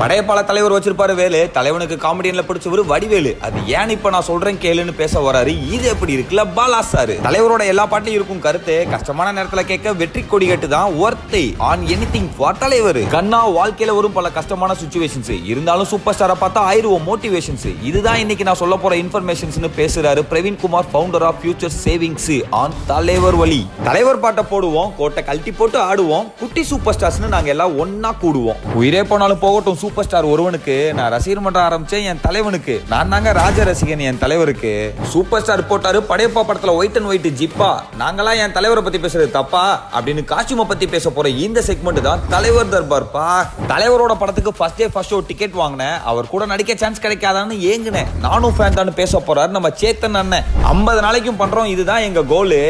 படையப்பால தலைவர் வச்சிருப்பாரு வேலு, தலைவனுக்கு காமெடியன்ல பிடிச்சவரு வடிவேலு. அது ஏன் இப்ப நான் சொல்றேன் கேளுன்னு பேச வராரு. இது எப்படி இருக்குல்ல பாலா சாரு. தலைவரோட எல்லா பாட்டையும் இருக்கும் கருத்து கஷ்டமான நேரத்துல கேட்க வெற்றி கொடி கட்டு தான் ஒர்த்தை ஆன் எனிதிங் ஃபார் தலைவர். கண்ணா வாழ்க்கையில வரும் பல கஷ்டமான சிச்சுவேஷன்ஸ் இருந்தாலும் சூப்பர் ஸ்டாரை பார்த்தா ஆயிரம் மோட்டிவேஷன்ஸ். இதுதான் இன்னைக்கு நான் சொல்ல போற இன்ஃபர்மேஷன்ஸ்னு பேசுறாரு Praveen Kumar, founder of future savings ஆன் தலைவர் வழி. தலைவர் பாட்டை போடுவோம், கோட்டை கழட்டி போட்டு ஆடுவோம், குட்டி சூப்பர் ஸ்டார்ஸ்னு நாங்க எல்லாம் ஒன்னா கூடுவோம். உயிரே போனாலும் போகட்டும் சூப்பர் ஸ்டார் ஒருவனுக்கு, நான் ரசிகர் மன்றம் ஆரம்பிச்சேன் என் தலைவனுக்கு, நான் தாங்க ராஜ ரசிகன் என் தலைவருக்கு. சூப்பர் ஸ்டார் போட்டாரு படையப்பா படத்துல ஒயிட் அண்ட் ஒயிட் ஜிப்பா, நாங்களாம் என் தலைவரை பத்தி பேசுறது தப்பா அப்படின்னு காஸ்டியூமை பத்தி பேச போற இந்த செக்மெண்ட் தான் தலைவர் தர்பார்ப்பா. தலைவரோட படத்துக்கு first day first show ticket வாங்கினேன், அவர் கூட நடிக்க சான்ஸ் கிடைக்காதான்னு ஏங்குனேன். நானும் ஃபேன் தான் பேச போறாரு நம்ம சேத்தன் அண்ணன். 50 நாளைக்கும் பண்றோம், இதுதான் எங்க கோலு.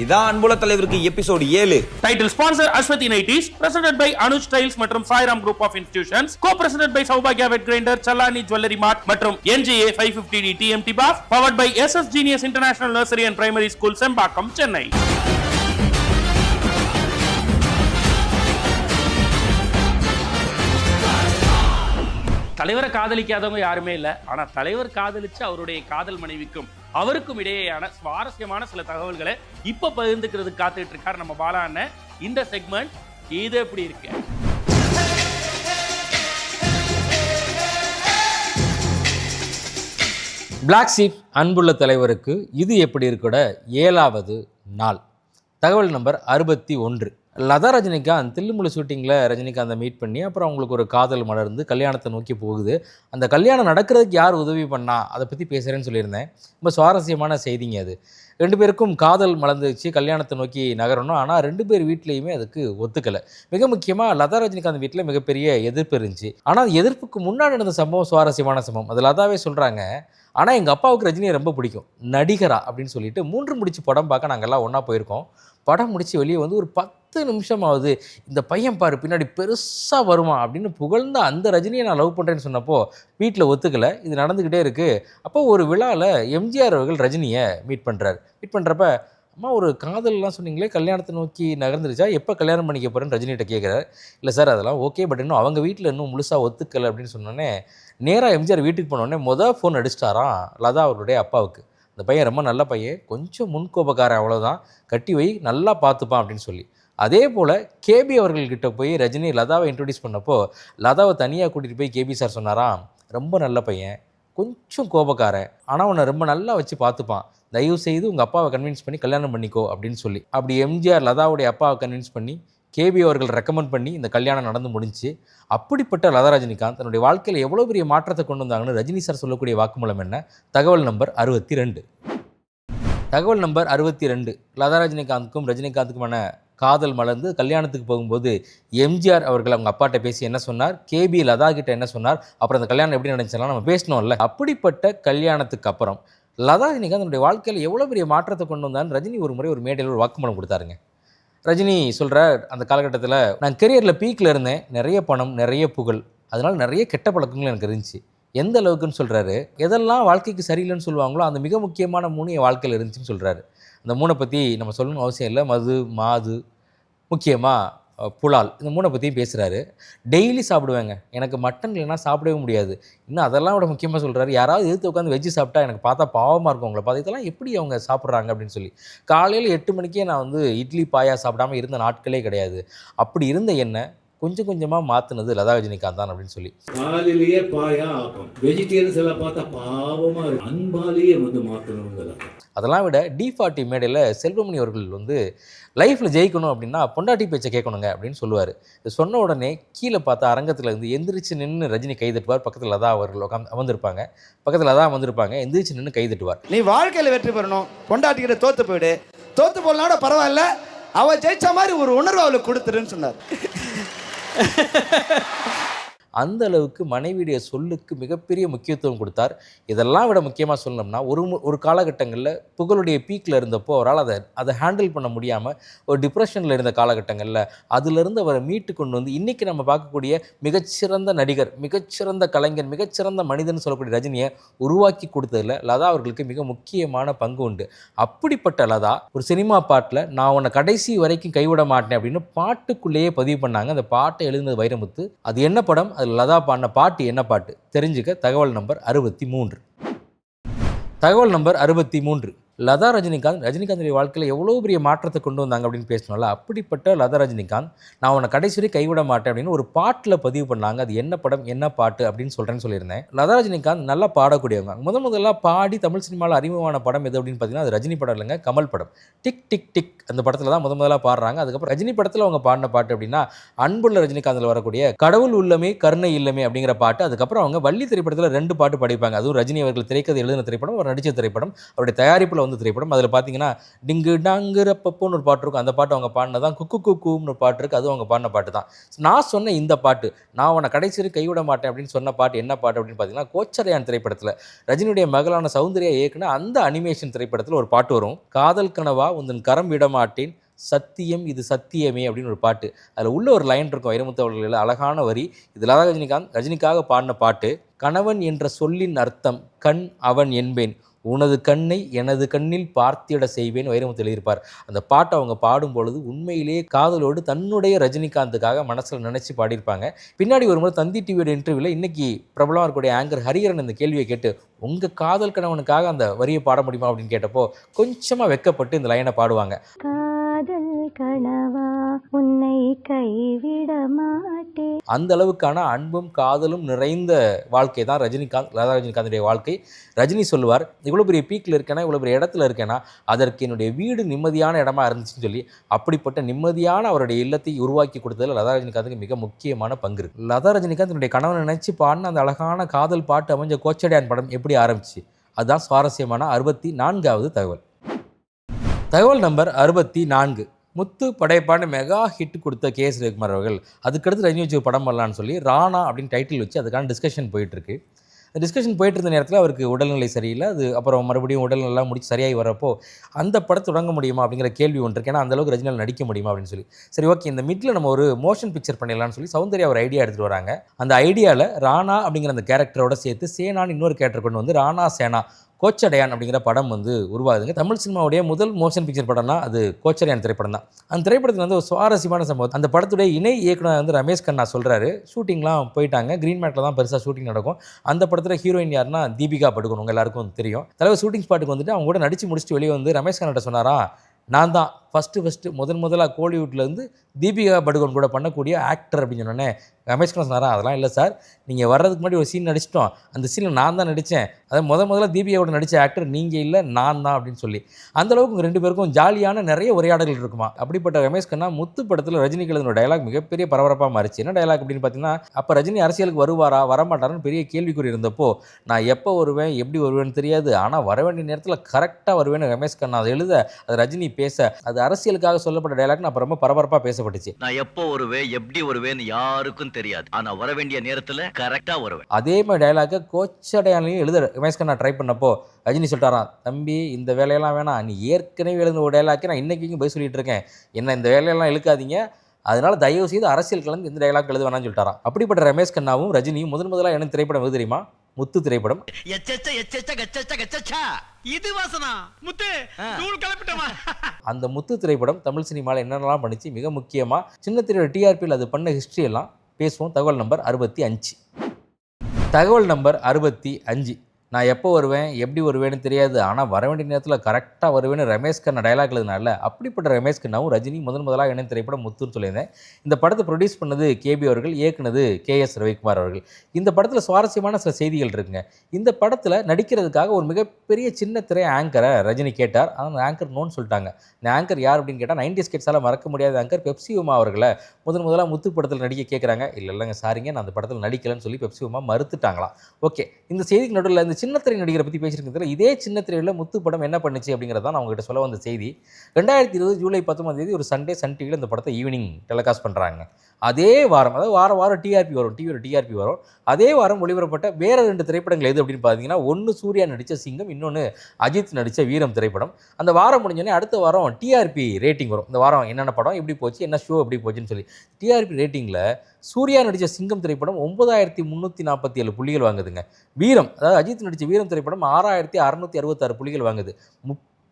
இதான் அன்புள்ள தலைவருக்கு episode 7. Title sponsor Aswathi nighties, presented by Anuj styles மற்றும் Sairam group of institutions, co-presented by சௌபாக்யா wet grinder, Sallani jewellery mart மற்றும் NGA 550D TMT bars, powered by SS Genius international nursery and primary school, Sembakkam, Chennai. தலைவரை காதலிக்காதவங்க யாருமே இல்ல. ஆனா தலைவர் காதலிச்சு அவருடைய காதல் மனைவிக்கும் அவருக்கும் இடையேயான சுவாரஸ்யமான சில தகவல்களை இப்ப பகிர்ந்துக்கிறதுக்கு காத்துட்டு இருக்காரு நம்ம பாலா அண்ணன். இந்த செக்மெண்ட் இது எப்படி இருக்கு? பிளாக் ஷீப் அன்புள்ள தலைவருக்கு இது எப்படி இருக்கோட 7வது நாள். தகவல் நம்பர் 61. லதா ரஜினிகாந்த் தில்லுமுள்ளு ஷூட்டிங்கில் ரஜினிகாந்தை மீட் பண்ணி அப்புறம் அவங்களுக்கு ஒரு காதல் மலர்ந்து கல்யாணத்தை நோக்கி போகுது. அந்த கல்யாணம் நடக்கிறதுக்கு யார் உதவி பண்ணா அதை பற்றி பேசுகிறேன்னு சொல்லியிருந்தேன். ரொம்ப சுவாரஸ்யமான செய்திங்க அது. 2 பேருக்கும் காதல் மலர்ந்துச்சு, கல்யாணத்தை நோக்கி நகரணும். ஆனால் 2 பேர் வீட்லேயுமே அதுக்கு ஒத்துக்கலை. மிக முக்கியமாக லதா ரஜினிகாந்த் வீட்டில் மிகப்பெரிய எதிர்ப்பு இருந்துச்சு. ஆனால் எதிர்ப்புக்கு முன்னாடி நடந்த சம்பவம் சுவாரஸ்யமான சம்பவம். அது லதாவே சொல்கிறாங்க, ஆனால் எங்கள் அப்பாவுக்கு ரஜினியை ரொம்ப பிடிக்கும் நடிகரா அப்படின்னு சொல்லிட்டு 3 முடிச்சு படம் பார்க்க நாங்கள் எல்லாம் ஒன்றா போயிருக்கோம். படம் முடித்து வெளியே வந்து ஒரு 10 நிமிஷம் ஆகுது, இந்த பையன் பாரு பின்னாடி பெருசாக வருவான் அப்படின்னு புகழ்ந்த அந்த ரஜினியை நான் லவ் பண்ணுறேன்னு சொன்னப்போ வீட்டில் ஒத்துக்கலை. இது நடந்துக்கிட்டே இருக்குது. அப்போ ஒரு விழாவில் எம்ஜிஆர் அவர்கள் ரஜினியை மீட் பண்ணுறப்ப அம்மா ஒரு காதல்லாம் சொன்னீங்களே, கல்யாணத்தை நோக்கி நகர்ந்துருச்சா, எப்போ கல்யாணம் பண்ணிக்க போகிறேன்னு ரஜினிகிட்ட கேட்குறாரு. இல்லை சார் அதெல்லாம் ஓகே, பட் இன்னும் அவங்க வீட்டில் இன்னும் முழுசாக ஒத்துக்கலை அப்படின்னு சொன்னோன்னே நேராக எம்ஜிஆர் வீட்டுக்கு போனோடனே ஃபோன் அடிச்சிட்டாராம் லதா அவருடைய அப்பாவுக்கு. இந்த பையன் ரொம்ப நல்ல பையன், கொஞ்சம் முன்கோபக்காரன், அவ்வளோதான், கட்டி வை, நல்லா பார்த்துப்பான் அப்படின்னு சொல்லி. அதே போல் கேபி அவர்கள்கிட்ட போய் ரஜினி லதாவை இன்ட்ரடியூஸ் பண்ணப்போ லதாவை தனியாக கூட்டிகிட்டு போய் கேபி சார் சொன்னாராம், ரொம்ப நல்ல பையன், கொஞ்சம் கோபக்காரன், ஆனால் உன்னை ரொம்ப நல்லா வச்சு பார்த்துப்பான், தயவு செய்து உங்கள் அப்பாவை கன்வின்ஸ் பண்ணி கல்யாணம் பண்ணிக்கோ அப்படின்னு சொல்லி. அப்படி எம்ஜிஆர் லதாவுடைய அப்பாவை கன்வின்ஸ் பண்ணி கேபி அவர்கள் ரெக்கமெண்ட் பண்ணி இந்த கல்யாணம் நடந்து முடிஞ்சு. அப்படிப்பட்ட லதா ரஜினிகாந்த் தன்னுடைய வாழ்க்கையில் எவ்வளோ பெரிய மாற்றத்தை கொண்டு வந்தாங்கன்னு ரஜினி சார் சொல்லக்கூடிய வாக்குமூலம் என்ன? தகவல் நம்பர் 62. தகவல் நம்பர் 62. லதா ரஜினிகாந்துக்குமான காதல் மலர்ந்து கல்யாணத்துக்கு போகும்போது எம்ஜிஆர் அவர்கள் அவங்க அப்பாட்ட பேசி என்ன சொன்னார், கேபி லதா கிட்ட என்ன சொன்னார், அப்புறம் அந்த கல்யாணம் எப்படி நடந்துச்சுலாம் நம்ம பேசணும்ல. அப்படிப்பட்ட கல்யாணத்துக்கு அப்புறம் லதா ரஜினிகாந்த் தன்னுடைய வாழ்க்கையில் எவ்வளோ பெரிய மாற்றத்தை கொண்டு வந்தான்னு ரஜினி ஒரு முறை ஒரு மேடையில் ஒரு வாக்குமூலம் கொடுத்தாருங்க. ரஜினி சொல்கிற அந்த காலகட்டத்தில் நான் கெரியரில் பீக்கில் இருந்தேன், நிறைய பணம், நிறைய புகழ், அதனால் நிறைய கெட்ட பழக்கங்கள் எனக்கு இருந்துச்சு. எந்த அளவுக்குன்னு சொல்கிறாரு, எதெல்லாம் வாழ்க்கைக்கு சரியில்லைன்னு சொல்லுவாங்களோ அந்த மிக முக்கியமான 3 என் வாழ்க்கையில் இருந்துச்சுன்னு சொல்கிறாரு. அந்த 3 பற்றி நம்ம சொல்லணும்னு அவசியம் இல்லை. மது, மாது, முக்கியமாக புலால், இந்த 3 பற்றியும் பேசுகிறாரு. டெய்லி சாப்பிடுவேங்க, எனக்கு மட்டன் இல்லைன்னா சாப்பிடவே முடியாது. இன்னும் அதெல்லாம் விட முக்கியமாக சொல்கிறாரு, யாராவது எதிர்த்து உட்காந்து வெஜ்ஜு சாப்பிட்டா எனக்கு பார்த்தா பாவமாக இருக்கும், அவங்கள பார்த்து இதெல்லாம் எப்படி அவங்க சாப்பிட்றாங்க அப்படின்னு சொல்லி. காலையில் 8 மணிக்கே நான் வந்து இட்லி பாயா சாப்பிடாமல் இருந்த நாட்களே கிடையாது. அப்படி இருந்த என்ன கொஞ்சம் கொஞ்சமாக மாற்றினது லதா ரஜினிகாந்த் தான் அப்படின்னு சொல்லி. காலையிலேயே பாயா ஆகும், வெஜிடேரியன்ஸ் எல்லாம் பார்த்தா பாவமாக இருக்கும், அன்பாலேயே வந்து மாற்றணும். அதெல்லாம் விட D40 மேடையில் செல்வமணி அவர்கள் வந்து லைஃப்பில் ஜெயிக்கணும் அப்படின்னா பொண்டாட்டி பேச்சை கேட்கணுங்க அப்படின்னு சொல்லுவார். இது சொன்ன உடனே கீழே பார்த்தா அரங்கத்தில் இருந்து எந்திரிச்சு நின்று ரஜினி கை தட்டுவார். பக்கத்தில் லதா அவர்கள் அமர்ந்திருப்பாங்க. எந்திரிச்சு நின்று கை தட்டுவார். நீ வாழ்க்கையில் வெற்றி பெறணும், பொண்டாட்டிக்கிட்ட தோற்று போயிடு, தோற்று போடலாம் பரவாயில்ல, அவள் ஜெயிச்ச மாதிரி ஒரு உணர்வு அவளுக்கு கொடுத்துருன்னு சொன்னார். அந்த அளவுக்கு மனைவியுடைய சொல்லுக்கு மிகப்பெரிய முக்கியத்துவம் கொடுத்தார். இதெல்லாம் விட முக்கியமாக சொல்லணும்னா ஒரு காலகட்டங்களில் புகழுடைய பீக்கில் இருந்தப்போ அவரால் அதை ஹேண்டில் பண்ண முடியாமல் ஒரு டிப்ரெஷனில் இருந்த காலகட்டங்களில் அதிலிருந்து அவரை மீட்டு கொண்டு வந்து இன்றைக்கி நம்ம பார்க்கக்கூடிய மிகச்சிறந்த நடிகர், மிகச்சிறந்த கலைஞர், மிகச்சிறந்த மனிதன் சொல்லக்கூடிய ரஜினியை உருவாக்கி கொடுத்ததில் லதா அவர்களுக்கு மிக முக்கியமான பங்கு உண்டு. அப்படிப்பட்ட லதா ஒரு சினிமா பாட்டில் நான் உன்னை கடைசி வரைக்கும் கைவிட மாட்டேன் அப்படின்னு பாட்டுக்குள்ளேயே பதிவு பண்ணாங்க. அந்த பாட்டை எழுதினது வைரமுத்து. அது என்ன படம், அது லதா பாடின பாட்டு என்ன பாட்டு தெரிஞ்சுக்க தகவல் நம்பர் 63. தகவல் நம்பர் 63. லதா ரஜினிகாந்துடைய வாழ்க்கையில் எவ்வளோ பெரிய மாற்றத்தை கொண்டு வந்தாங்க அப்படின்னு பேசணும்ல, அப்படிப்பட்ட லதா ரஜினிகாந்த் நான் உன்னை கடைசி வரை கைவிட மாட்டேன் அப்படின்னு ஒரு பாட்டில் பதிவு பண்ணாங்க. அது என்ன படம் என்ன பாட்டு அப்படின்னு சொல்லியிருந்தேன். லதா ரஜினிகாந்த் நல்லா பாடக்கூடியவங்க. முதல்ல பாடி தமிழ் சினிமாவில் அறிமுகமான படம் எது அப்படின்னு பார்த்தீங்கன்னா அது ரஜினி படம் இல்லைங்க, கமல் படம். டிக் டிக் டிக் அந்த படத்தில் தான் முதல்ல பாடுறாங்க. அதுக்கப்புறம் ரஜினி படத்தில் அவங்க பாடின பாட்டு அப்படின்னா அன்புள்ள ரஜினிகாந்தில் வரக்கூடிய கடவுள் உள்ளமே கருணை இல்லமே அப்படிங்கிற பாட்டு. அதுக்கப்புறம் அவங்க வள்ளி திரைப்படத்தில் 2 பாட்டு படிப்பாங்க. அதுவும் ரஜினி அவர்கள் திரைக்கதை எழுதின திரைப்படம், அவர் நடித்த திரைப்படம், அவருடைய தயாரிப்பில் வந்து திரைப்படம். அதில் பார்த்தீங்கன்னா டிங்கு டாங்குறப்பப்போன்னு ஒரு பாட்டு இருக்கும். அந்த பாட்டு அவங்க பாடினதான். குக்கு குக்குன்னு ஒரு பாட்டு இருக்குது, அதுவும் அவங்க பாடின பாட்டு தான். நான் சொன்ன இந்த பாட்டு நான் உன்னை கடைசி கைவிட மாட்டேன் அப்படின்னு சொன்ன பாட்டு என்ன பாட்டு அப்படின்னு பார்த்தீங்கன்னா கோச்சடையான் திரைப்படத்தில் ரஜினியுடைய மகளான சௌந்தர்யா இயக்குன அந்த அனிமேஷன் திரைப்படத்தில் ஒரு பாட்டு வரும். காதல் கனவா உந்தன் கரம் விட மாட்டேன் சத்தியம் இது சத்தியமே அப்படின்னு ஒரு பாட்டு. அதில் உள்ள ஒரு லைன் இருக்கும் வைரமுத்து அவர்கள் அழகான வரி. இதில் ரஜினிக்காக பாடின பாட்டு. கணவன் என்ற சொல்லின் அர்த்தம் கண் அவன் என்பேன், உனது கண்ணை எனது கண்ணில் பார்த்திட செய்வேன் வைரமுத்து எழுதியிருப்பார். அந்த பாட்டை அவங்க பாடும்பொழுது உண்மையிலேயே காதலோடு தன்னுடைய ரஜினிகாந்துக்காக மனசில் நினச்சி பாடியிருப்பாங்க. பின்னாடி ஒரு முறை தந்தி டிவியோட இன்டர்வியூவில் இன்னைக்கு பிரபலமாக இருக்கக்கூடிய ஆங்கர் ஹரிஹரன் இந்த கேள்வியை கேட்டு உங்கள் காதல் கணவனுக்காக அந்த வரியை பாட முடியுமா அப்படின்னு கேட்டப்போ கொஞ்சமாக வெக்கப்பட்டு இந்த லைனை பாடுவாங்க. காதல் கனவா உன்னை கைவிட மாட்டேன். அந்த அளவுக்கான அன்பும் காதலும் நிறைந்த வாழ்க்கை தான் லதா ரஜினிகாந்துடைய வாழ்க்கை. ரஜினி சொல்லுவார், இவ்வளோ பெரிய பீக்கில் இருக்கேன்னா, இவ்வளோ பெரிய இடத்துல இருக்கேன்னா அதற்கு என்னுடைய வீடு நிம்மதியான இடமா இருந்துச்சுன்னு சொல்லி அப்படிப்பட்ட நிம்மதியான அவருடைய இல்லத்தை உருவாக்கி கொடுத்ததில் லதா ரஜினிகாந்துக்கு மிக முக்கியமான பங்கு இருக்கு. லதா ரஜினிகாந்த் என்னுடைய கணவனை நினைச்சு பாடின அந்த அழகான காதல் பாட்டு அமைஞ்ச கோச்சடையான் படம் எப்படி ஆரம்பிச்சு, அதுதான் சுவாரஸ்யமான 64வது தகவல். தகவல் நம்பர் 64. முத்து படைப்பான மெகா ஹிட் கொடுத்த K.S. ரவிக்குமார் அவர்கள் அதுக்கடுத்து ரஜினி வச்சு படம் பண்ணலான்னு சொல்லி ராணா அப்படின்னு டைட்டில் வச்சு அதுக்கான டிஸ்கஷன் போயிட்டுருக்கு. அந்த டிஸ்கஷன் போயிட்டு இருந்த நேரத்தில் அவருக்கு உடல்நிலை சரியில்லை. அது அப்புறம் மறுபடியும் உடல்நிலை முடிச்சு சரியாகி வரப்போ அந்த படத்தை தொடங்க முடியுமா அப்படிங்கிற கேள்வி ஒன்று இருக்கு. ஏன்னா அந்தளவுக்கு ரஜினியால் நடிக்க முடியுமா அப்படின்னு சொல்லி சரி ஓகே இந்த மிடில் நம்ம ஒரு மோஷன் பிக்சர் பண்ணிடலாம்னு சொல்லி சௌந்தர்யா ஒரு ஐடியா எடுத்துகிட்டு வராங்க. அந்த ஐடியாவில் ராணா அப்படிங்கிற அந்த கேரக்டரோட சேர்த்து சேனான்னு இன்னொரு கேரக்டர் கொண்டு வந்து ராணா சேனா கோச்சடையான் அப்படிங்கிற படம் வந்து உருவாகுதுங்க. தமிழ் சினிமாவுடைய முதல் மோஷன் பிக்சர் படம்னா அது கோச்சடையான் திரைப்படம் தான். அந்த திரைப்படத்தில் வந்து ஒரு சுவாரஸ்யமான சம்பவம். அந்த படத்துடைய இணை இயக்குனர் வந்து ரமேஷ் கண்ணா சொல்கிறாரு, ஷூட்டிங்லாம் போயிட்டாங்க, க்ரீன் மேட்டில் தான் பெருசாக ஷூட்டிங் நடக்கும். அந்த படத்தில் ஹீரோயின் யாருன்னா தீபிகா படுகோன், உங்கள் எல்லாருக்கும் தெரியும். தலைவர் ஷூட்டிங் ஸ்பாட்டுக்கு வந்துட்டு அவங்க கூட நடித்து முடிச்சுட்டு வெளியே வந்து ரமேஷ் கண்ணாட்ட சொன்னாரா, நான் தான் ஃபஸ்ட்டு முதலாக கோலிவுட்லேருந்து தீபிகா படுகோன் கூட பண்ணக்கூடிய ஆக்டர் அப்படின்னு சொன்னோன்னே ரமேஷ் கண்ணா சொன்னாரா, அதெல்லாம் இல்லை சார், நீங்கள் வர்றதுக்கு முன்னாடி ஒரு சீன் நடிச்சிட்டோம், அந்த சீனில் நான் தான் நடித்தேன், அதை முதல்ல தீபிகாவோட நடித்த ஆக்டர் நீங்கள் இல்லை நான் தான் அப்படின்னு சொல்லி அந்தளவுக்கு உங்கள் 2 பேருக்கும் ஜாலியான நிறைய உரையாடல்கள் இருக்குமா. அப்படிப்பட்ட ரமேஷ் கண்ணா முத்து படத்தில் ரஜினிக்கு எழுதின டைலாக் மிகப்பெரிய பரபரப்பாக மாறிச்சு. என்ன டைலாக் அப்படின்னு பார்த்தீங்கன்னா, அப்போ ரஜினி அரசியலுக்கு வருவாரா வரமாட்டாரான்னு பெரிய கேள்விக்குறி இருந்தப்போ நான் எப்போ வருவேன் எப்படி வருவேன்னு தெரியாது, ஆனால் வர வேண்டிய நேரத்தில் கரெக்டாக வருவேன்னு ரமேஷ் கண்ணா அதை எழுத அது ரஜினி பேச அது அரசியலுக்காக சொல்லப்பட்ட டைலாக் அப்போ ரொம்ப பரபரப்பாக பேசப்பட்டுச்சு. நான் எப்போ வருவேன் எப்படி வருவேன்னு யாருக்கும் தெரியாது, ஆனா வர வேண்டிய நேரத்துல கரெக்டா வருவேன். அதே மாதிரி டைலாக கோச்சடையானையும் எழுத ரமேஷ் கண்ணா ட்ரை பண்ணப்போ ரஜினி சொல்லிட்டாராம், தம்பி இந்த வேலையெல்லாம் வேணாம், நீ ஏற்கனவே எழுதின ஒரு டைலாக்கே நான் இன்னைக்கு போய் சொல்லிட்டு இருக்கேன், என்ன இந்த வேலையெல்லாம் இழுக்காதீங்க, அதனால தயவு செய்து அரசியல் கலந்து இந்த டைலாக் எழுத வேணாம்னு சொல்லிட்டாராம். அப்படிப்பட்ட ரமேஷ் கண்ணாவும் ரஜினியும் முதலாக என்ன திரைப்படம் எது தெரியுமா? முத்து திரைப்படம். அந்த முத்து திரைப்படம் தமிழ் சினிமாவில் என்னென்னலாம் பண்ணிச்சு, மிக முக்கியமாக சின்ன திரையோட டிஆர்பியில் அது பண்ண ஹிஸ்ட்ரி எல்லாம் பேசுவோம். தகவல் நம்பர் 65. தகவல் நம்பர் 65. நான் எப்போ வருவேன் எப்படி வருவேன்னு தெரியாது, ஆனால் வர வேண்டிய நேரத்தில் கரெக்டாக வருவேன்னு ரமேஷ் கண்ணா டைலாக் எழுதினால அப்படிப்பட்ட ரமேஷ் கண்ணாவும் ரஜினி முதலாக இணைந்த திரைப்படம் முத்துன்னு சொல்லியிருந்தேன். இந்த படத்தை ப்ரொடியூஸ் பண்ணது கேபி அவர்கள், இயக்குனது K.S. ரவிக்குமார் அவர்கள். இந்த படத்தில் சுவாரஸ்யமான சில செய்திகள் இருக்குங்க. இந்த படத்தில் நடிக்கிறதுக்காக ஒரு மிகப்பெரிய சின்ன திரை ஆங்கரை ரஜினி கேட்டார். ஆனால் ஆங்கர் நோன்னு சொல்லிட்டாங்க. இந்த ஆங்கர் யார் அப்படின்னு கேட்டால் 90s கிட்ஸால் மறக்க முடியாத ஆங்கர் பெப்சி உமா அவர்களை முதலாக முத்து படத்தில் நடிக்க கேட்குறாங்க. இல்லைங்க சாரிங்க, நான் அந்த படத்தில் நடிக்கலன்னு சொல்லி பெப்சி உமா மறுத்துட்டாங்களாம். ஓகே, இந்த செய்திக்கு நடுவில் இந்த சின்னத்திரை நடிகரை பற்றி பேசியிருக்கிறதுல இதே சின்னத்திரையில் முத்து படம் என்ன பண்ணுச்சு அப்படிங்கிறத நான் உங்ககிட்ட சொல்ல வந்த செய்தி. 2020 ஜூலை 19 ஒரு சண்டே சன் டிவியில் இந்த படத்தை ஈவினிங் டெலிகாஸ்ட் பண்ணுறாங்க. அதே வாரம், அதாவது வாரம் டிஆர்பி வரும், டிவியோட டிஆர்பி வரும். அதே வாரம் ஒளிபரப்பட்ட வேறு 2 திரைப்படங்கள் எது அப்படின்னு பார்த்தீங்கன்னா, ஒன்று சூர்யா நடித்த சிங்கம், இன்னொன்று அஜித் நடித்த வீரம் திரைப்படம். அந்த வாரம் முடிஞ்சோடனே அடுத்த வாரம் டிஆர்பி ரேட்டிங் வரும். இந்த வாரம் என்னென்ன படம் எப்படி போச்சு, என்ன ஷோ எப்படி போச்சுன்னு சொல்லி டிஆர்பி ரேட்டிங்கில் சூர்யா நடித்த சிங்கம் திரைப்படம் 9347 புள்ளிகள் வாங்குதுங்க. வீரம், அதாவது அஜித் நடித்த வீரம் திரைப்படம் 6666 புள்ளிகள் வாங்குது.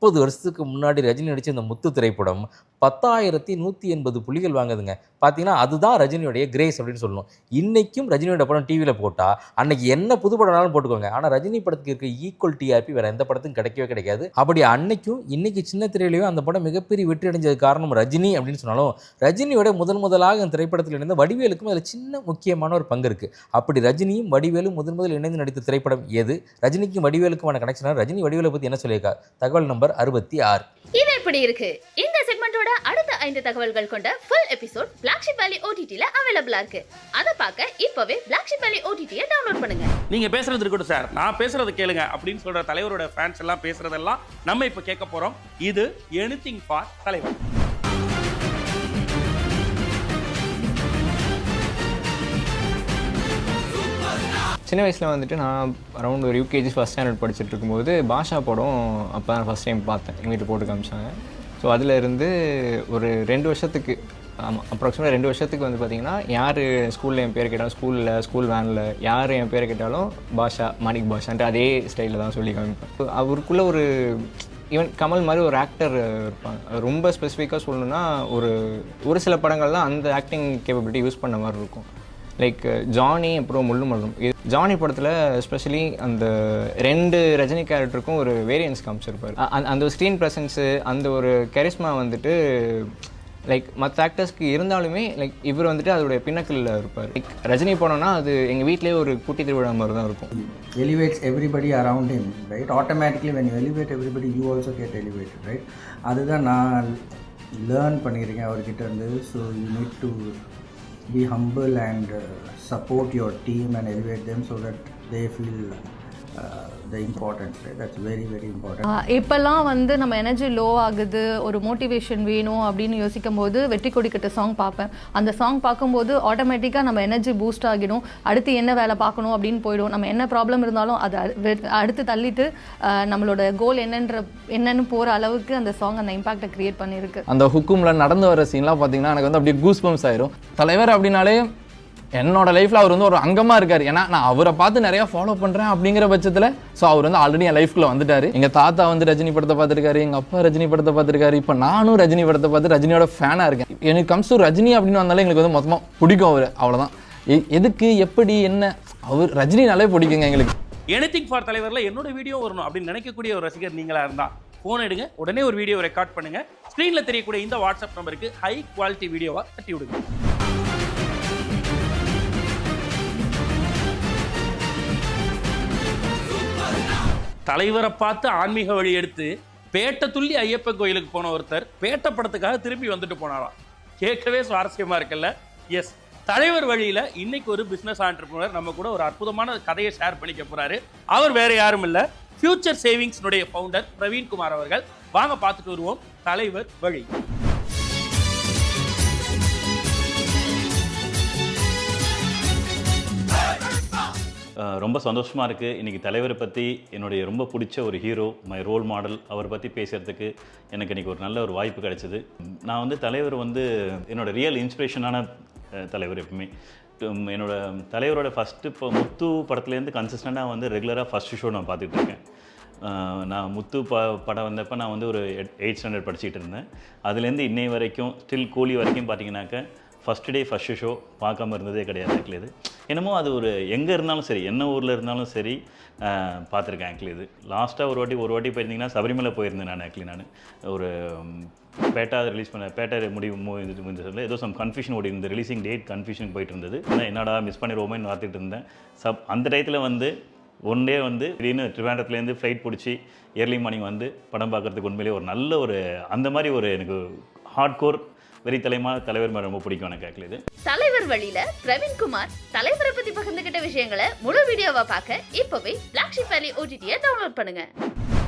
30 வருஷத்துக்கு முன்னாடி ரஜினி நடித்த இந்த முத்து திரைப்படம் 10,180 புள்ளிகள் வாங்குதுங்க. பார்த்தீங்கன்னா அதுதான் ரஜினியோடைய கிரேஸ் அப்படின்னு சொல்லணும். இன்றைக்கும் ரஜினியோட படம் டிவியில் போட்டால் அன்னைக்கு என்ன புது படம்னாலும் போட்டுக்கோங்க, ஆனால் ரஜினி படத்துக்கு இருக்க ஈக்குவல் டிஆர்பி வேறு எந்த படத்துக்கும் கிடைக்கவே கிடைக்காது. அப்படி அன்னைக்கும் இன்னைக்கு சின்ன திரையிலையும் அந்த படம் மிகப்பெரிய வெற்றி அடைஞ்சது காரணம் ரஜினி அப்படின்னு சொன்னாலும், ரஜினியோட முதலாக அந்த திரைப்படத்தில் இணைந்த வடிவேலுக்கும் அதில் சின்ன முக்கியமான ஒரு பங்கு இருக்குது. அப்படி ரஜினியும் வடிவேலும் முதல் இணைந்து நடித்த திரைப்படம் எது? ரஜினிக்கும் வடிவேலுக்குமான கனெக்ஷனாக ரஜினி வடிவேலை பற்றி என்ன சொல்லியிருக்கார்? தகவல் நம்பர் 66. இது எப்படி இருக்கு? இந்த செக்மெண்டோட அடுத்த 5 தகவல்கள் கொண்ட full episode Black Sheep Valley OTT-ல அவைலபிளா இருக்கு. அத பார்க்க இப்பவே Black Sheep Valley OTT-ய டவுன்லோட் பண்ணுங்க. நீங்க பேசுறது இருக்கட்டும் சார், நான் பேசுறது கேளுங்க அப்படின்னு சொல்ற தலைவரோட ஃபேன்ஸ் எல்லாம் பேசுறதெல்லாம் நம்ம இப்ப கேட்க போறோம். இது எனிதிங் ஃபார் தலைவர். சின்ன வயசில் வந்துட்டு நான் அரௌண்ட் ஒரு யூகேஜி ஃபஸ்ட் ஸ்டாண்டர்ட் படிச்சுட்டு இருக்கும்போது பாஷா படம் அப்போ தான் ஃபஸ்ட் டைம் பார்த்தேன். எங்கள் வீட்டில் போட்டு காமிச்சாங்க. ஸோ அதில் இருந்து ஒரு 2 வருஷத்துக்கு, ஆமாம் அப்ராக்சிமேட்டாக 2 வருஷத்துக்கு வந்து பார்த்திங்கன்னா யார் ஸ்கூலில் என் பேர் கேட்டாலும், ஸ்கூல் வேனில் யார் என் பேர் கேட்டாலும் பாஷா, மாணிக் பாஷான்ட்டு அதே ஸ்டைலில் தான் சொல்லி காமிப்பேன். அவருக்குள்ளே ஈவன் கமல் மாதிரி ஒரு ஆக்டர் இருப்பாங்க. ரொம்ப ஸ்பெசிஃபிக்காக சொல்லணுன்னா ஒரு சில படங்கள்லாம் அந்த ஆக்டிங் கேப்பபிலிட்டி யூஸ் பண்ண மாதிரி இருக்கும். லைக் ஜானி அப்புறம் முள்ளுமல்லும். ஜானி படத்தில் எஸ்பெஷலி அந்த 2 ரஜினி கேரக்டருக்கும் ஒரு வேரியன்ஸ் காமிச்சிருப்பார். அந்த ஒரு ஸ்க்ரீன் ப்ரெசன்ஸு, அந்த ஒரு கரிஸ்மா வந்துட்டு லைக் மற்ற ஆக்டர்ஸ்க்கு இருந்தாலுமே லைக் இவர் வந்துட்டு அதோடைய பின்னக்கில் இருப்பார். லைக் ரஜினி படம்னா அது எங்கள் வீட்டிலே ஒரு குட்டி திருவிழா மாதிரி தான் இருக்கும். Elevates everybody around him, right? Automatically when you elevate everybody, you also get elevated, right? அதுதான் நான் லேர்ன் பண்ணியிருக்கேன் அவர்கிட்ட இருந்து. So you need to be humble and support your team and elevate them so that they feel the importance, right? That's very very important. இப்போல்லாம் வந்து நம்ம energy low ஆகுது, ஒரு மோட்டிவேஷன் வேணும் அப்படின்னு யோசிக்கும் போது வெற்றி கொடிக்கட்ட சாங் பார்ப்பேன். அந்த சாங் பார்க்கும்போது ஆட்டோமேட்டிக்காக நம்ம எனர்ஜி பூஸ்ட் ஆகிடும். அடுத்து என்ன வேலை பார்க்கணும் அப்படின்னு போயிடும். நம்ம என்ன ப்ராப்ளம் இருந்தாலும் அதை அடுத்து தள்ளிட்டு நம்மளோட கோல் என்னன்னு போகிற அளவுக்கு அந்த சாங் அந்த இம்பாக்டை கிரியேட் பண்ணியிருக்கு. அந்த ஹுக்குமில் நடந்து வர சீன்லாம் பார்த்தீங்கன்னா எனக்கு வந்து அப்படியே கூஸ் பம்ப்ஸ் ஆயிரும். தலைவர் அப்படின்னாலே என்னோட லைஃப்பில் அவர் வந்து ஒரு அங்கமாக இருக்கார். ஏன்னா நான் அவரை பார்த்து நிறையா ஃபாலோ பண்ணுறேன் அப்படிங்கிற பட்சத்தில். ஸோ அவர் வந்து ஆல்ரெடி என் லைஃப்குள்ளே வந்துட்டார். எங்கள் தாத்தா வந்து ரஜினி படத்தை பார்த்துருக்காரு, எங்கள் அப்பா ரஜினி படத்தை பார்த்துருக்காரு. இப்போ நானும் ரஜினி படத்தை பார்த்து ரஜினியோட ஃபேனாக இருக்கேன். எனக்கு கம்ஸ் டு ரஜினி அப்படின்னு வந்தாலும் எங்களுக்கு வந்து மொத்தமாக பிடிக்கும் அவர். அவ்வளோதான். எதுக்கு எப்படி என்ன அவர் ரஜினினாலே பிடிக்குங்க எங்களுக்கு. எனிதிங் ஃபார் தலைவரில் என்னோட வீடியோ வரணும் அப்படின்னு நினைக்கக்கூடிய ஒரு ரசிகர் நீங்களா இருந்தா ஃபோன் எடுங்க, உடனே ஒரு வீடியோ ரெக்கார்ட் பண்ணுங்க. ஸ்க்ரீனில் தெரியக்கூடிய இந்த வாட்ஸ்அப் நம்பருக்கு ஹை குவாலிட்டி வீடியோவாக தட்டி விடுங்க. தலைவரை பார்த்து ஆன்மீக வழி எடுத்து பேட்டை துள்ளி ஐயப்பன் கோயிலுக்கு போன ஒருத்தர் பேட்டை படத்துக்காக திரும்பி வந்துட்டு போனாராம். கேட்கவே சுவாரஸ்யமா இருக்குல்ல? எஸ், தலைவர் வழியில இன்னைக்கு ஒரு பிசினஸ் ஆண்டர்பிரினர் நம்ம கூட ஒரு அற்புதமான கதையை ஷேர் பண்ணிக்க போறாரு. அவர் வேற யாரும் இல்ல, ஃபியூச்சர் சேவிங்ஸ்னுடைய ஃபவுண்டர் பிரவீன்குமார் அவர்கள். வாங்க பார்த்துட்டு வருவோம் தலைவர் வழி. ரொம்ப சந்தோஷமாக இருக்குது. இன்றைக்கி தலைவரை பற்றி என்னுடைய ரொம்ப பிடிச்ச ஒரு ஹீரோ, மை ரோல் மாடல், அவரை பற்றி பேசுகிறதுக்கு எனக்கு இன்றைக்கி ஒரு நல்ல ஒரு வாய்ப்பு கிடைச்சிது. நான் வந்து தலைவர் வந்து என்னோடய ரியல் இன்ஸ்பிரேஷனான தலைவர். எப்பவுமே என்னோட தலைவரோட ஃபஸ்ட்டு இப்போ முத்து படத்துலேருந்து கன்சிஸ்டண்ட்டாக வந்து ரெகுலராக ஃபஸ்ட்டு ஷோ நான் பார்த்துட்ருக்கேன். நான் முத்து படம் வந்தப்போ நான் வந்து ஒரு 8th ஸ்டாண்டர்ட் படிச்சுக்கிட்டு இருந்தேன். அதுலேருந்து இன்னை வரைக்கும் ஸ்டில் கூலி வரைக்கும் பார்த்தீங்கன்னாக்க ஃபஸ்ட்டு டே ஃபஸ்ட்டு ஷோ பார்க்காம இருந்ததே கிடையாது. ஆக்சுவலி இது என்னமோ அது ஒரு எங்கே இருந்தாலும் சரி, என்ன ஊரில் இருந்தாலும் சரி பார்த்துருக்கேன். ஆக்சுவலி இது லாஸ்ட்டாக ஒரு வாட்டி போயிருந்தீங்கன்னா சபரிமலை போயிருந்தேன். நான் ஒரு பேட்டா ரிலீஸ் பண்ண பேட்டா முடிவு சொல்ல ஏதோ சம் கன்ஃபியூஷன் ஓடி இருந்தது. ரிலீசிங் டேட் கன்ஃபியூஷன் போயிட்டு இருந்தது. என்னடா மிஸ் பண்ணிடுவோமேன்னு பார்த்துட்டு இருந்தேன். அந்த டயத்தில் வந்து ஒன் டே வந்து திடீர்னு ட்ரிவாண்டத்துலேருந்து ஃப்ளைட் பிடிச்சி ஏர்லி மார்னிங் வந்து படம் பார்க்குறதுக்கு உண்மையிலே ஒரு நல்ல ஒரு அந்த மாதிரி ஒரு எனக்கு ஹார்ட் கோர் வெறி தலைவர் ரொம்ப பிடிக்கும் எனக்கு. ஆக்சுவலி இது தலைவர் வழியில பிரவீன்குமார் தலைவரை பத்தி பகிர்ந்துகிட்ட விஷயங்களை முழு வீடியோவா பார்க்க இப்பவே Black Sheep Valley OTT-ய டவுன்லோட் பண்ணுங்க.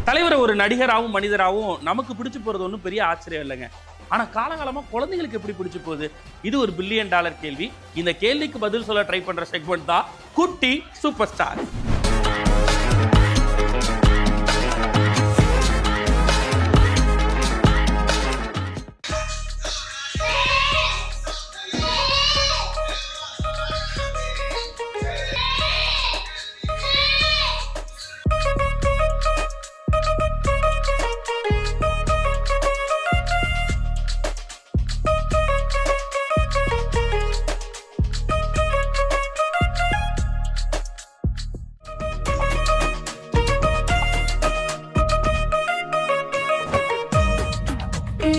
தலைவரை ஒரு நடிகராகவும் மனிதராகவும் நமக்கு பிடிச்சு போறது ஒன்றும் பெரிய ஆச்சரியம் இல்லைங்க. ஆனா காலகாலமா குழந்தைங்களுக்கு எப்படி பிடிச்சு போகுது? இது ஒரு $1 பில்லியன் கேள்வி. இந்த கேள்விக்கு பதில் சொல்ல ட்ரை பண்ற செக்மெண்ட் தான் குட்டி சூப்பர் ஸ்டார். குட்டி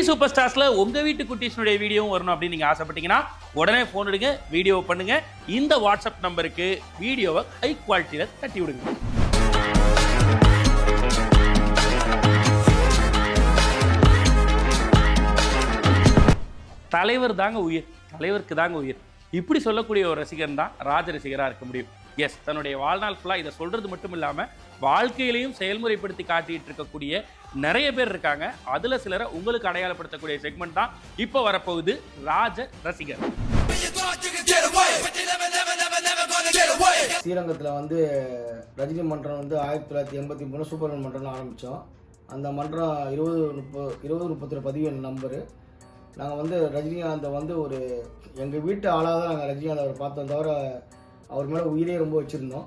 சூப்பர் ஸ்டார்ஸ்ல உங்க வீட்டு குட்டீஸ்னுடைய வீடியோவும் வரணும் அப்படின்னு நீங்க ஆசைப்பட்டீங்கன்னா உடனே போன் எடுங்க, வீடியோ பண்ணுங்க. இந்த வாட்ஸ்அப் நம்பருக்கு வீடியோவை ஹை குவாலிட்டியில தட்டி விடுங்க. தலைவர் தாங்க உயிர், தலைவருக்கு தாங்க உயிர். இப்படி சொல்லக்கூடிய ஒரு ரசிகன் தான் ராஜ ரசிகராக இருக்க முடியும். எஸ், தன்னுடைய வாழ்நாள் ஃபுல்லாக இதை சொல்றது மட்டும் இல்லாமல் வாழ்க்கையிலையும் செயல்முறைப்படுத்தி காட்டிட்டு இருக்கக்கூடிய நிறைய பேர் இருக்காங்க. அதுல சிலரை உங்களுக்கு அடையாளப்படுத்தக்கூடிய செக்மெண்ட் தான் இப்போ வரப்போகுது ராஜ ரசிகர். ஸ்ரீரங்கத்தில் வந்து ரஜினி மன்றம் வந்து 1983 சூப்பர்மேன் மன்றம்னு ஆரம்பித்தோம். அந்த மன்றம் 20-30 பதிவு நம்பரு. நாங்கள் வந்து ரஜினிகாந்தை வந்து ஒரு எங்கள் வீட்டு ஆளாக தான் நாங்கள் ரஜினிகாந்த் அவர் பார்த்தோம், தவிர அவர் மேலே உயிரே ரொம்ப வச்சுருந்தோம்.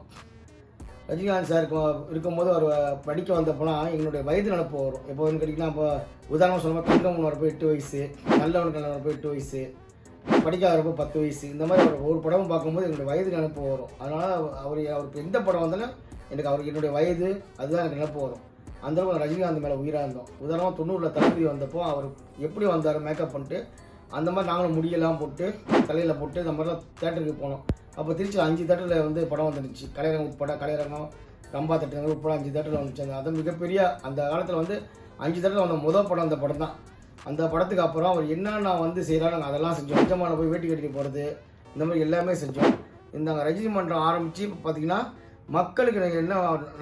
ரஜினிகாந்த் சார் இருக்கும்போது அவர் படிக்க வந்தப்போலாம் எங்களுடைய வயது நினப்பு வரும். எப்போ வந்து கேட்டிங்கன்னா, இப்போ உதாரணமாக சொல்லும்போது தங்கமன் வரப்போ 8 வயசு, நல்லவனுக்கு வரப்போ 8 வயசு, படிக்காதப்போ 10 வயசு, இந்த மாதிரி ஒரு படமும் பார்க்கும்போது என்னுடைய வயது நினப்பு வரும். அதனால் அவருக்கு எந்த படம் வந்தாலும் எனக்கு அவருக்கு என்னுடைய வயது அதுதான் எனக்கு நினப்பு வரும். அந்தளவுக்கு ரஜினிகாந்த் மேலே உயிராக இருந்தோம். உதாரணமாக 90 தளபதி வந்தப்போ அவர் எப்படி வந்தார் மேக்கப் பண்ணிட்டு, அந்த மாதிரி நாங்களும் முடியெல்லாம் போட்டு தலையில் போட்டு இந்த மாதிரிலாம் தேட்டருக்கு போனோம். அப்போ திருச்சி 5 தேட்டரில் வந்து படம் வந்துருந்துச்சு. கலையரங்கம் உட்பட, கலையரங்கம், ரம்பா தேட்டர் உட்பட 5 தேட்டரில் வந்துச்சு. அது மிகப்பெரிய அந்த காலத்தில் வந்து 5 தேட்டரில் வந்த முதல் படம் அந்த படம் தான். அந்த படத்துக்கு அப்புறம் அவர் என்னென்ன வந்து செய்கிறாரு நாங்கள் அதெல்லாம் செஞ்சோம். நிஜமான போய் வேட்டி கட்டிட்டு போகிறது, இந்த மாதிரி எல்லாமே செஞ்சோம். இந்த ரஜினி மன்றம் ஆரம்பித்து இப்போ பார்த்திங்கன்னா மக்களுக்கு நாங்கள் என்ன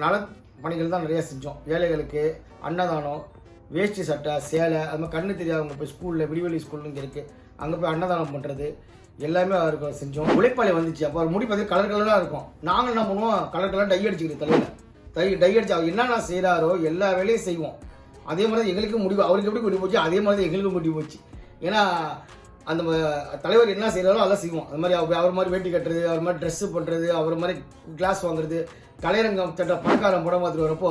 நல பணிகள் தான் நிறையா செஞ்சோம். ஏழைகளுக்கு அன்னதானம், வேஷ்டி சட்டை, சேலை, அது மாதிரி கண்ணு தெரியாதவங்க போய் ஸ்கூலில் விடிவெளி ஸ்கூல்னு இங்கே இருக்குது, அங்கே போய் அன்னதானம் பண்ணுறது எல்லாமே அவருக்கு செஞ்சோம். உழைப்பாளி வந்துச்சு. அப்போ அவர் முடி பார்த்து கலர் கலராக இருக்கும். நாங்கள் என்ன பண்ணுவோம், கலர் கலர் டை அடிச்சுக்கிட்டு தலையில் டை அடிச்சு அவர் என்னென்ன செய்கிறாரோ எல்லா வேலையும் செய்வோம். அதே மாதிரி தான் எங்களுக்கும் முடிவு, அவருக்கு எப்படி கொண்டு போச்சு அதே மாதிரி தான் எங்களுக்கும் கொண்டு போச்சு. ஏன்னா அந்த தலைவர் என்ன செய்கிறாரோ அதெல்லாம் செய்வோம். அது மாதிரி அவர் மாதிரி வேட்டி கட்டுறது, அவர் மாதிரி ட்ரெஸ்ஸு பண்ணுறது, அவர் மாதிரி கிளாஸ் வாங்குறது. கலையரங்கம் தட்ட பணக்காரன் படம் பார்த்துட்டு வரப்போ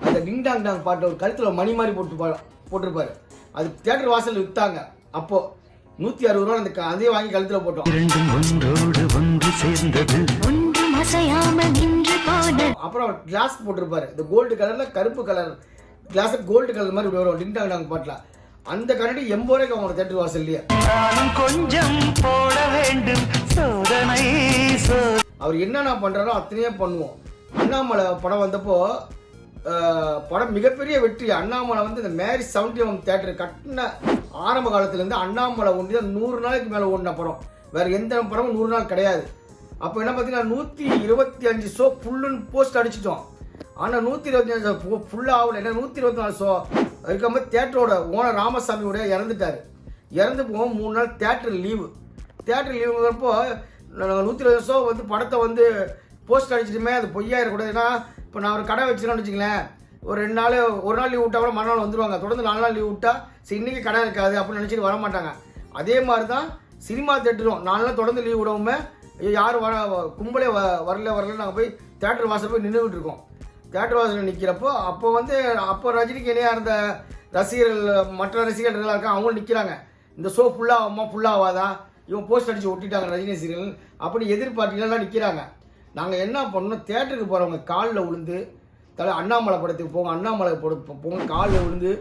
அந்த டிங் டாங் டாங் பாட்டு ஒரு கழுத்தில் மணி மாதிரி போட்டிருப்பாரு. அது தியேட்டர் வாசல் விற்றாங்க. அப்போது 160 ரூபா அந்த அதையும் வாங்கி கழுத்தில் போட்டோம். அப்புறம் கிளாஸ் போட்டிருப்பாரு, இந்த கோல்டு கலரில் கருப்பு கலர் கிளாஸ், கோல்டு கலர் மாதிரி வரும் டிங் டாங் டாங் பாட்டில். அந்த கரண்டி 80 ரூபாய்க்கு அவங்க தேட்டர் வாசல்லையே. கொஞ்சம் போட வேண்டும் சோதனை. அவர் என்னென்ன பண்ணுறாரோ அத்தனையே பண்ணுவோம். அண்ணாமலை படம் வந்தப்போ படம் மிகப்பெரிய வெற்றி. அண்ணாமலை வந்து இந்த மேரிஸ் 71 தேட்டர் கட்டின ஆரம்ப காலத்துலேருந்து அண்ணாமலை ஒன்றி தான் 100 நாளைக்கு மேலே ஓடின படம். வேறு எந்த படமும் 100 நாள் கிடையாது. அப்போ என்ன பார்த்தீங்கன்னா 125 ஷோ ஃபுல்லுன்னு போஸ்ட் அடிச்சிட்டோம். ஆனால் 125 ஷோ ஃபுல்லாக ஆகல. ஏன்னா 124 ஷோ இருக்கும்போது தேட்டரோட ஓனர் ராமசாமியோட இறந்துட்டார். இறந்து போகும் 3 நாள் தேட்டர் லீவு. தேட்டர் லீவுங்கிறப்போ 120 ஷோ வந்து படத்தை வந்து போஸ்ட் அடிச்சிட்டுமே அது பொய்யா இருக்கக்கூடாது. ஏன்னா இப்போ நான் ஒரு கடை வச்சுருன்னு வச்சுங்களேன், ஒரு 2 நாள் ஒரு நாள் லீவ் விட்டா கூட மறுநாள் வந்துடுவாங்க. தொடர்ந்து 4 நாள் லீவ் விட்டா சரி இன்றைக்கி கடை இருக்காது அப்படின்னு நினச்சிட்டு வர மாட்டாங்க. அதே மாதிரி தான் சினிமா தேட்டரும் 4 நாள் தொடர்ந்து லீவ் விடவுமே யாரும் கும்பலே வரல நாங்கள் போய் தேட்டர் வாசல் போய் நின்றுக்கிட்டு இருக்கோம். தேட்டர் வாசலில் நிற்கிறப்போ அப்போ ரஜினிக்கு இணையாக இருந்த ரசிகர்கள், மற்ற ரசிகர்கள் இருக்காங்க, அவங்களும் நிற்கிறாங்க. இந்த ஷோ ஃபுல்லாகாதா, இவன் போஸ்ட் அடித்து ஒட்டிட்டாங்க ரஜினி ரசிகர்கள் அப்படி எதிர்பார்ட்டிலாம் நிற்கிறாங்க. நாங்கள் என்ன பண்ணோம், தேட்டருக்கு போகிறவங்க காலில் விழுந்து அண்ணாமலை படத்துக்கு போங்க, அண்ணாமலை போங்க காலில் விழுந்து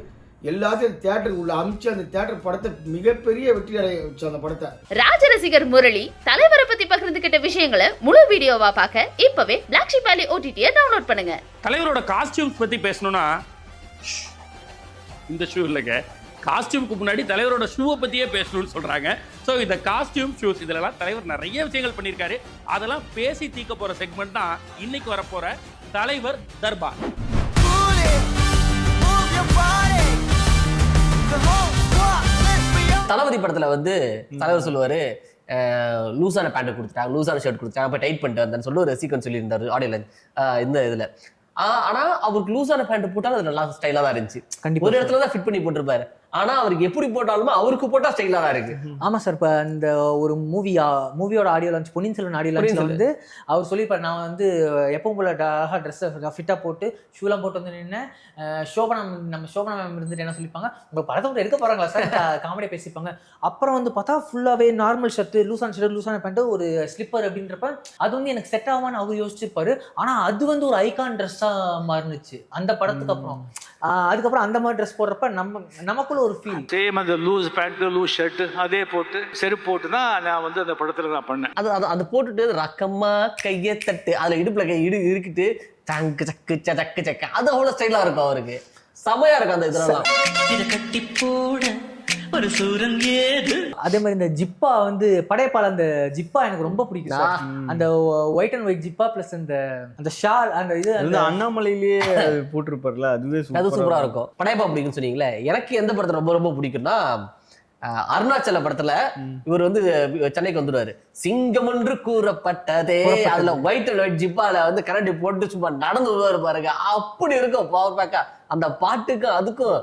எல்லாத்தையும் தேட்டருக்கு உள்ள அமிச்சு அந்த தேட்டர் படத்தை மிகப்பெரிய வெற்றி அடைய வச்சு அந்த படத்தை. ராஜ ரசிகர் முரளி தலைவரை பத்தி பகிர்ந்துகிட்ட விஷயங்களை முழு வீடியோவா பார்க்க இப்பவே பிளாக் ஷீப் வேலி OTT-யை டவுன்லோட் பண்ணுங்க. தலைவரோட காஸ்டியூம்ஸ் பத்தி பேசணும்னா இந்த ஷூ இல்லைங்க, காஸ்டியூமுக்கு முன்னாடி தலைவரோட ஷூவை பற்றியே பேசணும்னு சொல்கிறாங்க. ஸோ இந்த காஸ்டியூம் ஷூஸ் இதெல்லாம் தலைவர் நிறைய விஷயங்கள் பண்ணியிருக்காரு. அதெல்லாம் பேசி தீர்க்க போகிற செக்மெண்ட் தான் இன்னைக்கு வரப்போகிற தலைவர் தர்பார். தளபதி படத்தில் வந்து தலைவர் சொல்லுவார், லூஸான பேண்ட் கொடுத்துட்டாங்க, லூஸான ஷர்ட் கொடுத்துட்டாங்க, அப்போ டைட் பண்ணிட்டு வந்தேன்னு சொல்லி ஒரு சீக்வன்ஸ் சொல்லியிருந்தாரு ஆடியோல இந்த இதில். ஆனால் அவருக்கு லூஸான பேண்ட் போட்டாலும் அது நல்லா ஸ்டைலாக தான் இருந்துச்சு. ஒரு இடத்துல தான் ஃபிட் பண்ணி போட்டிருப்பாரு. ஆனா அவருக்கு எப்படி போட்டாலுமே அவருக்கு போட்டா ஸ்டைலா தான் இருக்கு. ஆமா சார். இப்போ இந்த ஒரு மூவியோட audio launch, Ponniyin Selvan audio லான்ச்ல வந்து அவர் சொல்லியிருப்பாரு, நான் வந்து எப்பவும் போல ட்ரெஸ்ஸை ஃபிட்டாக போட்டு ஷூலாம் போட்டு வந்து நின்று நம்ம சோபனா மேம் இருந்துட்டு என்ன சொல்லிப்பாங்க, உங்கள் படத்தை கூட எடுக்க போகிறாங்களா சார், காமெடியாக பேசிப்பாங்க. அப்புறம் வந்து பார்த்தா ஃபுல்லாகவே நார்மல் ஷர்ட்டு, லூசான பேண்ட்டு, ஒரு ஸ்லிப்பர் அப்படின்றப்ப அது வந்து எனக்கு செட் ஆகுமான்னு அவர் யோசிச்சிருப்பாரு. ஆனால் அது வந்து ஒரு ஐகான் ட்ரெஸ்ஸாக மாறினுச்சு அந்த படத்துக்கு அப்புறம். அதுக்கப்புறம் அந்த மாதிரி ட்ரெஸ் போடுறப்ப நமக்குள்ள ஒரு ஃபீல். சேம் அந்த லூஸ் பேண்ட்டு லூஸ் ஷர்ட்டு அதே போட்டு செருப்பு போட்டு தான் நான் வந்து அந்த படத்தில் நான் பண்ணேன். அது போட்டுட்டு ரக்கமா கையை தட்டு அதில் இடுப்பில் கை இருக்கிட்டு சக்கு சக்கு சக்கு சக்கு அது அவ்வளோ ஸ்டைலாக இருக்கும். அவருக்கு செமையா இருக்கும் அந்த இதெல்லாம். கட்டி போட ஒரு சூரன் ஏது. அதே மாதிரி இந்த ஜிப்பா வந்து படையப்பால அந்த ஜிப்பா எனக்கு ரொம்ப பிடிக்கும் சார். அந்த ஒயிட் அண்ட் ஒயிட் ஜிப்பா பிளஸ் அந்த ஷால், அந்த இது அந்த அண்ணாமலையிலேயே போட்டிருப்பார்ல, அதுவே அது சூப்பரா இருக்கும். படையப்பா பிடிக்கும்னு சொன்னீங்களே, எனக்கு எந்த படத்தை ரொம்ப ரொம்ப பிடிக்கும்னா அருணாச்சல படத்துல இவர் வந்து சென்னைக்கு வந்துடுவாரு. சிங்கம் என்று கூறப்பட்டதே, அதுல ஒயிட் அண்ட் ஒயிட் ஜிப்பால வந்து கரண்டி போட்டு சும்மா நடந்து வருவாரு பாருங்க, அப்படி இருக்கும் பவர் பேக்கா. அந்த பாட்டுக்கும் அதுக்கும்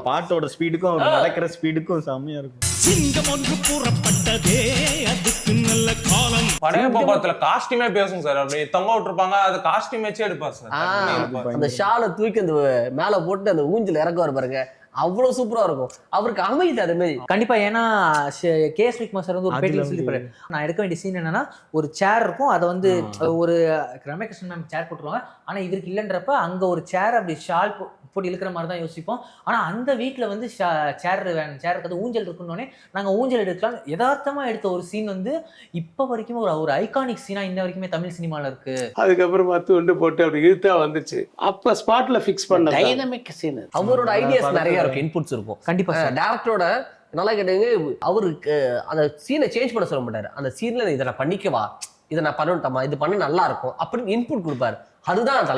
பாட்டோட ஸ்பீடுக்கும் அவர் நடக்கிற ஸ்பீடுக்கும் செம்மையா இருக்கும். சிங்கம் ஒன்று கூறப்பட்டதே, அதுக்கு நல்ல காலம். படையப்பா படத்துல காஸ்டியூமே பேசும் சார். அப்படி தொங்க விட்டுருப்பாங்க, அது காஸ்டியூம் வச்சே எடுப்பார் சார். அந்த ஷாலை தூக்கி அந்த மேல போட்டு அந்த ஊஞ்சல் இறக்குவார் பாருங்க, அவ்வளவு சூப்பரா இருக்கும். அவருக்கு அமைதி அது மாதிரி கண்டிப்பா. ஏன்னா கேஎஸ் விக்ரமன் சார் வந்து ஒரு பேட்டியில் சொல்லிப்பாரு, நான் எடுக்க வேண்டிய சீன் என்னன்னா ஒரு சேர் இருக்கும், அதை வந்து ஒரு ரமேகிருஷ்ணன் மேம் சேர் போட்டுருவாங்க, ஆனா இவருக்கு இல்லைன்றப்ப அங்க ஒரு சேர் அப்படி ஷால் போட்டு இழுக்கிற மாதிரி தான் யோசிப்போம். ஆனா அந்த வீட்டில் வந்து சேர் இருக்காது, ஊஞ்சல் இருக்குன்னொடனே நாங்க ஊஞ்சல் எடுக்கலாம் யதார்த்தமா எடுத்த ஒரு சீன் வந்து இப்போ வரைக்கும் ஒரு ஐகானிக் சீனா இன்ன வரைக்குமே தமிழ் சினிமால இருக்கு. அதுக்கப்புறம் மத்து போட்டு அப்படி இழுத்தா வந்துச்சு, அப்ப ஸ்பாட்ல ஃபிக்ஸ் பண்ண டைனமிக் சீன். அவரோட ஐடியாஸ் நிறைய இருக்கு, இன்புட்ஸ் இருக்கும். கண்டிப்பா டேரக்டரோட நல்லா கேட்டீங்க, அவருக்கு அந்த சீனை சேஞ்ச் பண்ண சொல்ல மாட்டாரு. அந்த சீன்ல இதை நான் பண்ணிக்கவா, இதை நான் பண்ணணும்மா, இது பண்ண நல்லா இருக்கும் அப்படின்னு இன்புட் கொடுப்பாரு. அதுதான்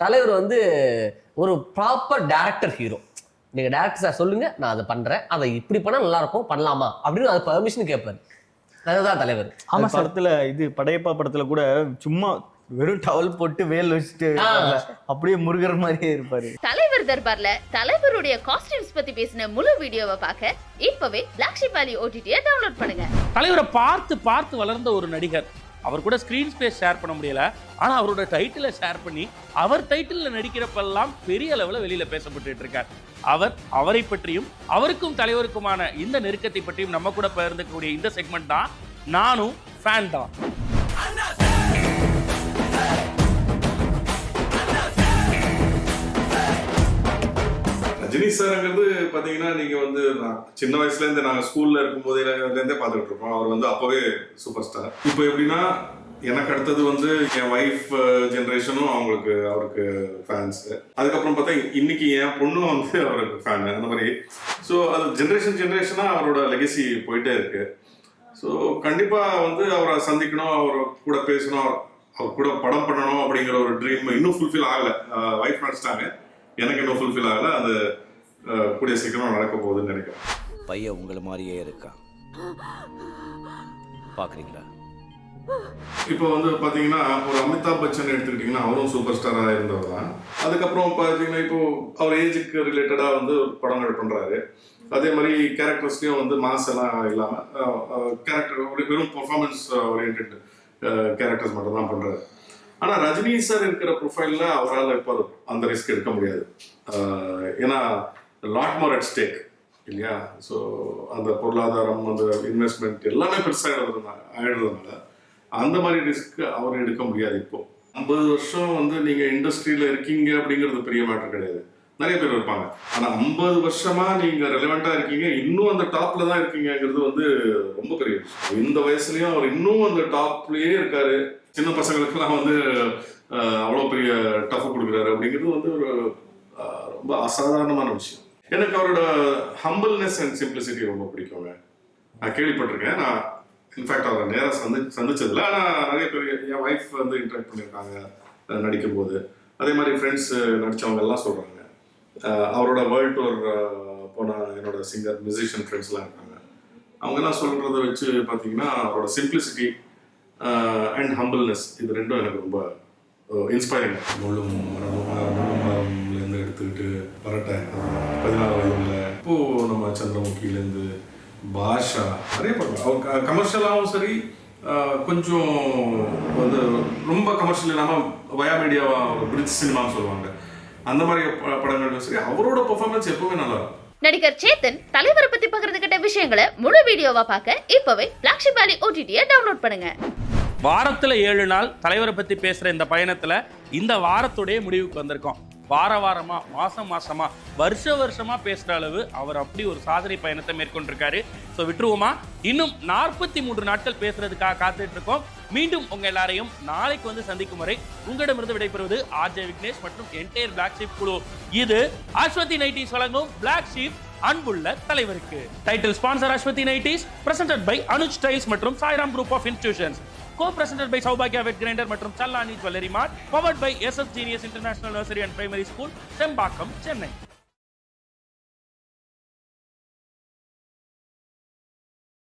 தலைவர் வந்து ஒரு ப்ராப்பர் டைரக்டர் ஹீரோ. நீங்க டைரக்டர் சார் சொல்லுங்க, நான் அதை பண்றேன், அதை இப்படி பண்ணா நல்லா இருக்கும், பண்ணலாமா அப்படின்னு அது பெர்மிஷன் கேட்பாரு. அதுதான் தலைவர். ஆமா படத்துல இது படையப்பா படத்துல கூட சும்மா வெறும் டவல் போட்டு வேல் வச்சுட்டு அப்படியே முருகர் மாதிரியே இருப்பாரு. தலைவர் தர்பார்ல தலைவருடைய காஸ்டியூம்ஸ் பத்தி பேசின முழு வீடியோவை பார்க்க இப்பவே Black Sheep Valley OTT-யை டவுன்லோட் பண்ணுங்க. தலைவரை பார்த்து வளர்ந்த ஒரு நடிகர். அவர் கூட ஸ்கிரீன் ஸ்பேஸ் ஷேர் பண்ண முடியல, ஆனா அவரோட டைட்டிலை ஷேர் பண்ணி அவர் டைட்டில் நடிக்கிறப்பெல்லாம் பெரிய அளவில் வெளியில பேசப்பட்டு இருக்கார். அவரை பற்றியும் அவருக்கும் தலைவருக்குமான இந்த நெருக்கத்தை பற்றியும் நம்ம கூட பகிர்ந்துக்கூடிய இந்த செக்மெண்ட் தான் நானும் ஃபேன் தான். ரஜினி சார்ங்கிறது பார்த்தீங்கன்னா நீங்கள் வந்து சின்ன வயசுலேருந்து நாங்கள் ஸ்கூலில் இருக்கும் போதேலேருந்தே பார்த்துக்கிட்டு இருப்போம். அவர் வந்து அப்போவே சூப்பர் ஸ்டார். இப்போ எப்படின்னா எனக்கு அடுத்தது வந்து என் ஒய்ஃப் ஜென்ரேஷனும் அவருக்கு ஃபேன்ஸு. அதுக்கப்புறம் பார்த்தா இன்னைக்கு என் பொண்ணும் வந்து அவருக்கு ஃபேனு, அந்த மாதிரி. ஸோ அது ஜென்ரேஷனாக அவரோட லெகசி போயிட்டே இருக்கு. ஸோ கண்டிப்பாக வந்து அவரை சந்திக்கணும், அவர் கூட பேசணும், அவர் கூட படம் பண்ணணும் அப்படிங்கிற ஒரு ட்ரீம் இன்னும் ஃபுல்ஃபில் ஆகலை. ஒய்ஃப் நினச்சிட்டாங்க, எனக்கு இன்னும் ஃபுல்ஃபில் ஆகலை. அது கூடிய சீக்கிரம் நடக்க போகுதுன்னு நினைக்கிறேன். பையன் உங்களை மாதிரியே இருக்கான், பார்க்குறீங்களா? இப்போ வந்து பார்த்தீங்கன்னா ஒரு அமிதாப் பச்சன் எடுத்துக்கிட்டிங்கன்னா அவரும் சூப்பர் ஸ்டாராக இருந்தவர் தான். அதுக்கப்புறம் பார்த்தீங்கன்னா இப்போது அவர் ஏஜுக்கு ரிலேட்டடாக வந்து படங்கள் பண்ணுறாரு. அதே மாதிரி கேரக்டர்ஸ்லையும் வந்து மாஸ் எல்லாம் இல்லாமல் கேரக்டர் வெறும் பர்ஃபார்மன்ஸ் ஓரியன்ட் கேரக்டர்ஸ் மட்டும் தான் பண்ணுறாரு. ஆனால் ரஜினி சார் இருக்கிற ப்ரொஃபைலில் அவரால் இப்போ அந்த ரிஸ்க் எடுக்க முடியாது. ஏன்னா லாட் மோர் அட் ஸ்டேக் இல்லையா? ஸோ அந்த பொருளாதாரம், அந்த இன்வெஸ்ட்மெண்ட் எல்லாமே பெருசாக ஆயிடுறதுனால அந்த மாதிரி ரிஸ்க் அவர் எடுக்க முடியாது. இப்போது 50 வருஷம் வந்து நீங்கள் இண்டஸ்ட்ரியில் இருக்கீங்க அப்படிங்கிறது பெரிய மேட்டர் கிடையாது, நிறைய பேர் இருப்பாங்க. ஆனால் 50 வருஷமாக நீங்கள் ரெலவெண்ட்டாக இருக்கீங்க, இன்னும் அந்த டாப்பில் தான் இருக்கீங்கிறது வந்து ரொம்ப பெரிய விஷயம். இந்த வயசுலேயும் அவர் இன்னும் அந்த டாப்லேயே இருக்காரு. சின்ன பசங்களுக்கெல்லாம் வந்து அவ்வளோ பெரிய டஃப் கொடுக்குறாரு அப்படிங்கிறது வந்து ஒரு ரொம்ப அசாதாரணமான விஷயம். எனக்கு அவரோட ஹம்பிள்னஸ் அண்ட் சிம்பிளிசிட்டி ரொம்ப பிடிக்குங்க. நான் கேள்விப்பட்டிருக்கேன். நான் இன்ஃபேக்ட் அவரை நேராக சந்திச்சதில்லை, ஆனால் நிறைய பேர் என் ஒய்ஃப் வந்து இன்ட்ராக்ட் பண்ணியிருக்காங்க நடிக்கும்போது. அதே மாதிரி ஃப்ரெண்ட்ஸ் நடித்தவங்க எல்லாம் சொல்கிறாங்க. அவரோட வேர்ல்ட் டூர் போன என்னோட சிங்கர் மியூசிஷியன் ஃப்ரெண்ட்ஸ்லாம் இருக்காங்க. அவங்கெல்லாம் சொல்கிறத வச்சு பார்த்தீங்கன்னா அவரோட சிம்பிளிசிட்டி அண்ட் ஹம்பிள்னஸ் இது ரெண்டும் எனக்கு ரொம்ப இன்ஸ்பைரிங். முள்ளும் மரம்லேருந்து எடுத்துக்கிட்டு பரட்டை 14 வயதுல இப்போது நம்ம சந்திரமுகிலேருந்து பாஷா நிறைய படம். அவர் கமர்ஷியலாகவும் சரி, கொஞ்சம் வந்து ரொம்ப கமர்ஷியல் இல்லாமல் வயா மீடியாவா பிரிட்ஜ் சினிமான்னு சொல்லுவாங்க, அந்த மாதிரி படங்களும் சரி அவரோட பெர்ஃபார்மன்ஸ் எப்பவுமே நல்லா இருக்கும். நடிகர் சேத்தன் தலைவரை பத்தி பகிர்ந்துகிட்ட விஷயங்களை முழு வீடியோவா பார்க்க இப்பவே பிளாக்ஷிப் வேலி OTT-யை டவுன்லோட் பண்ணுங்க. வாரத்துல 7 நாள் தலைவரை பத்தி பேசுற இந்த பயணத்துல இந்த வாரத்துடைய முடிவுக்கு வந்திருக்கோம். வாரமா மாசமா வருஷமா பேசுற அளவு அவர் அப்படி ஒரு சாதனை பயணத்தை மேற்கொண்டிருக்காரு. ஸோ விட்டுருவோமா? இன்னும் 43 நாட்கள் பேசுறதுக்காக காத்துட்டு இருக்கோம். மீண்டும் உங்க எல்லாரையும் நாளைக்கு வந்து சந்திக்கும் வரை உங்களிடமிருந்து விடைபெறுவது RJ விக்னேஷ் மற்றும் என்டையர் பிளாக் ஷீப் குழு. இது அஸ்வதி நைட்டிஸ் வழங்கும் பிளாக் ஷீப் அன்புள்ள தலைவருக்கு. Title sponsor Aswathi nighties, presented by Anuj styles மற்றும் Sairam group of institutions. Co-presented by Saubhagya Vet Grinder மற்றும் Challani Jewelry Mart. Powered by SS Genius International Nursery and Primary School, Sembakam, Chennai.